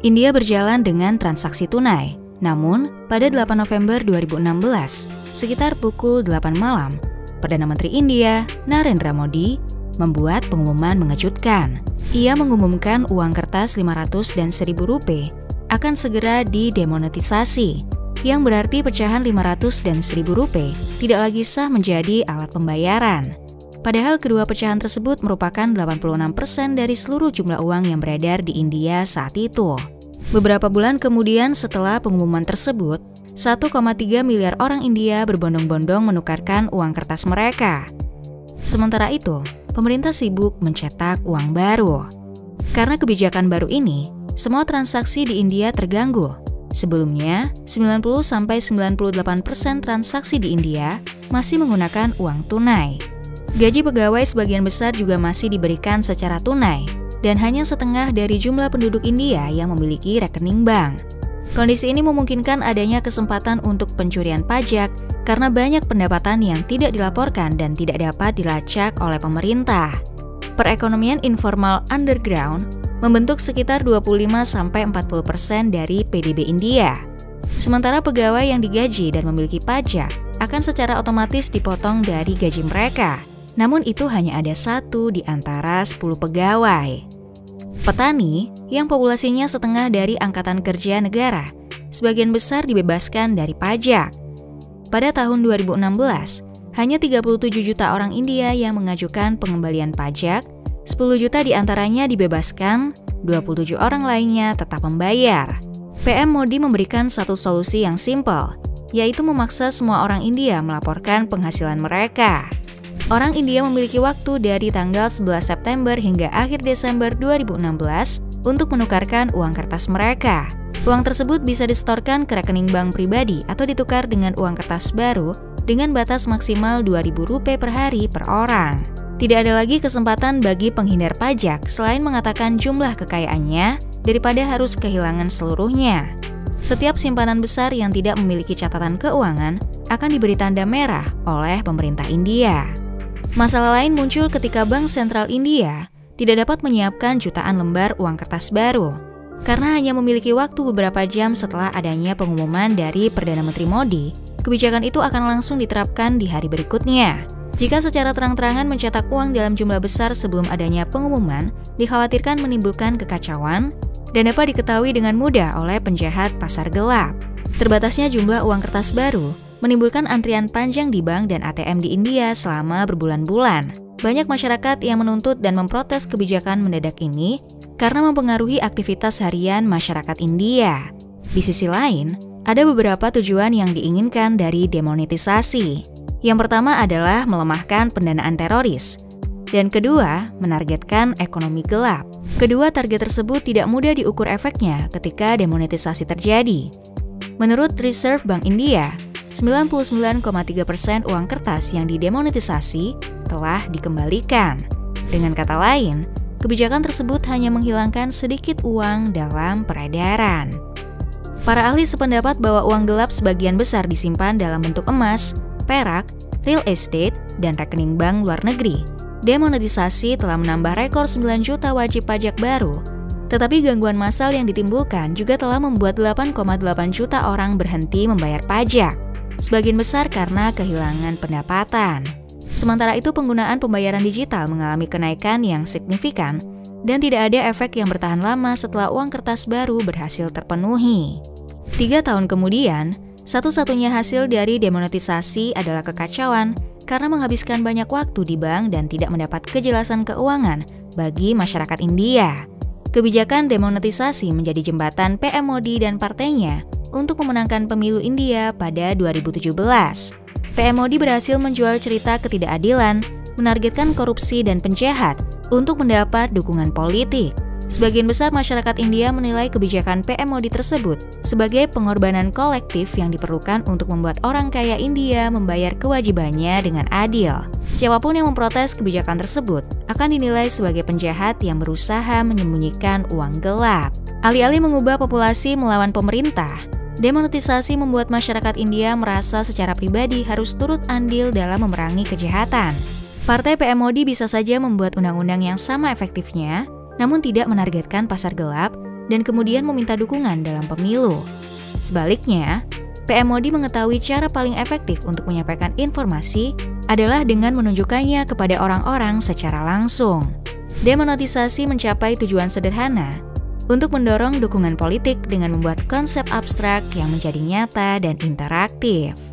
India berjalan dengan transaksi tunai. Namun, pada 8 November 2016, sekitar pukul 8 malam, Perdana Menteri India, Narendra Modi, membuat pengumuman mengejutkan. Ia mengumumkan uang kertas 500 dan 1000 rupiah akan segera didemonetisasi, yang berarti pecahan 500 dan 1000 rupiah tidak lagi sah menjadi alat pembayaran. Padahal kedua pecahan tersebut merupakan 86% dari seluruh jumlah uang yang beredar di India saat itu. Beberapa bulan kemudian setelah pengumuman tersebut, 1,3 miliar orang India berbondong-bondong menukarkan uang kertas mereka. Sementara itu, pemerintah sibuk mencetak uang baru. Karena kebijakan baru ini, semua transaksi di India terganggu. Sebelumnya, 90–98% transaksi di India masih menggunakan uang tunai. Gaji pegawai sebagian besar juga masih diberikan secara tunai, dan hanya setengah dari jumlah penduduk India yang memiliki rekening bank. Kondisi ini memungkinkan adanya kesempatan untuk pencurian pajak karena banyak pendapatan yang tidak dilaporkan dan tidak dapat dilacak oleh pemerintah. Perekonomian informal underground membentuk sekitar 25–40% dari PDB India. Sementara pegawai yang digaji dan memiliki pajak akan secara otomatis dipotong dari gaji mereka. Namun itu hanya ada 1 di antara 10 pegawai. Petani, yang populasinya setengah dari angkatan kerja negara, sebagian besar dibebaskan dari pajak. Pada tahun 2016, hanya 37 juta orang India yang mengajukan pengembalian pajak, 10 juta diantaranya dibebaskan, 27 orang lainnya tetap membayar. PM Modi memberikan satu solusi yang simpel, yaitu memaksa semua orang India melaporkan penghasilan mereka. Orang India memiliki waktu dari tanggal 11 September hingga akhir Desember 2016 untuk menukarkan uang kertas mereka. Uang tersebut bisa disetorkan ke rekening bank pribadi atau ditukar dengan uang kertas baru dengan batas maksimal Rp2.000 per hari per orang. Tidak ada lagi kesempatan bagi penghindar pajak selain mengatakan jumlah kekayaannya daripada harus kehilangan seluruhnya. Setiap simpanan besar yang tidak memiliki catatan keuangan akan diberi tanda merah oleh pemerintah India. Masalah lain muncul ketika Bank Sentral India tidak dapat menyiapkan jutaan lembar uang kertas baru. Karena hanya memiliki waktu beberapa jam setelah adanya pengumuman dari Perdana Menteri Modi, kebijakan itu akan langsung diterapkan di hari berikutnya. Jika secara terang-terangan mencetak uang dalam jumlah besar sebelum adanya pengumuman, dikhawatirkan menimbulkan kekacauan dan dapat diketahui dengan mudah oleh penjahat pasar gelap. Terbatasnya jumlah uang kertas baru menimbulkan antrian panjang di bank dan ATM di India selama berbulan-bulan. Banyak masyarakat yang menuntut dan memprotes kebijakan mendadak ini karena mempengaruhi aktivitas harian masyarakat India. Di sisi lain, ada beberapa tujuan yang diinginkan dari demonetisasi. Yang pertama adalah melemahkan pendanaan teroris, dan kedua, menargetkan ekonomi gelap. Kedua target tersebut tidak mudah diukur efeknya ketika demonetisasi terjadi. Menurut Reserve Bank India, 99,3% uang kertas yang didemonetisasi telah dikembalikan. Dengan kata lain, kebijakan tersebut hanya menghilangkan sedikit uang dalam peredaran. Para ahli sependapat bahwa uang gelap sebagian besar disimpan dalam bentuk emas, perak, real estate, dan rekening bank luar negeri. Demonetisasi telah menambah rekor 9 juta wajib pajak baru, tetapi gangguan massal yang ditimbulkan juga telah membuat 8,8 juta orang berhenti membayar pajak, sebagian besar karena kehilangan pendapatan. Sementara itu, penggunaan pembayaran digital mengalami kenaikan yang signifikan dan tidak ada efek yang bertahan lama setelah uang kertas baru berhasil terpenuhi. 3 tahun kemudian, satu-satunya hasil dari demonetisasi adalah kekacauan karena menghabiskan banyak waktu di bank dan tidak mendapat kejelasan keuangan bagi masyarakat India. Kebijakan demonetisasi menjadi jembatan PM Modi dan partainya untuk memenangkan pemilu India pada 2017. PM Modi berhasil menjual cerita ketidakadilan, menargetkan korupsi dan penjahat untuk mendapat dukungan politik. Sebagian besar masyarakat India menilai kebijakan PM Modi tersebut sebagai pengorbanan kolektif yang diperlukan untuk membuat orang kaya India membayar kewajibannya dengan adil. Siapapun yang memprotes kebijakan tersebut akan dinilai sebagai penjahat yang berusaha menyembunyikan uang gelap. Alih-alih mengubah populasi melawan pemerintah, demonetisasi membuat masyarakat India merasa secara pribadi harus turut andil dalam memerangi kejahatan. Partai PM Modi bisa saja membuat undang-undang yang sama efektifnya, namun tidak menargetkan pasar gelap dan kemudian meminta dukungan dalam pemilu. Sebaliknya, PM Modi mengetahui cara paling efektif untuk menyampaikan informasi adalah dengan menunjukkannya kepada orang-orang secara langsung. Demonetisasi mencapai tujuan sederhana untuk mendorong dukungan politik dengan membuat konsep abstrak yang menjadi nyata dan interaktif.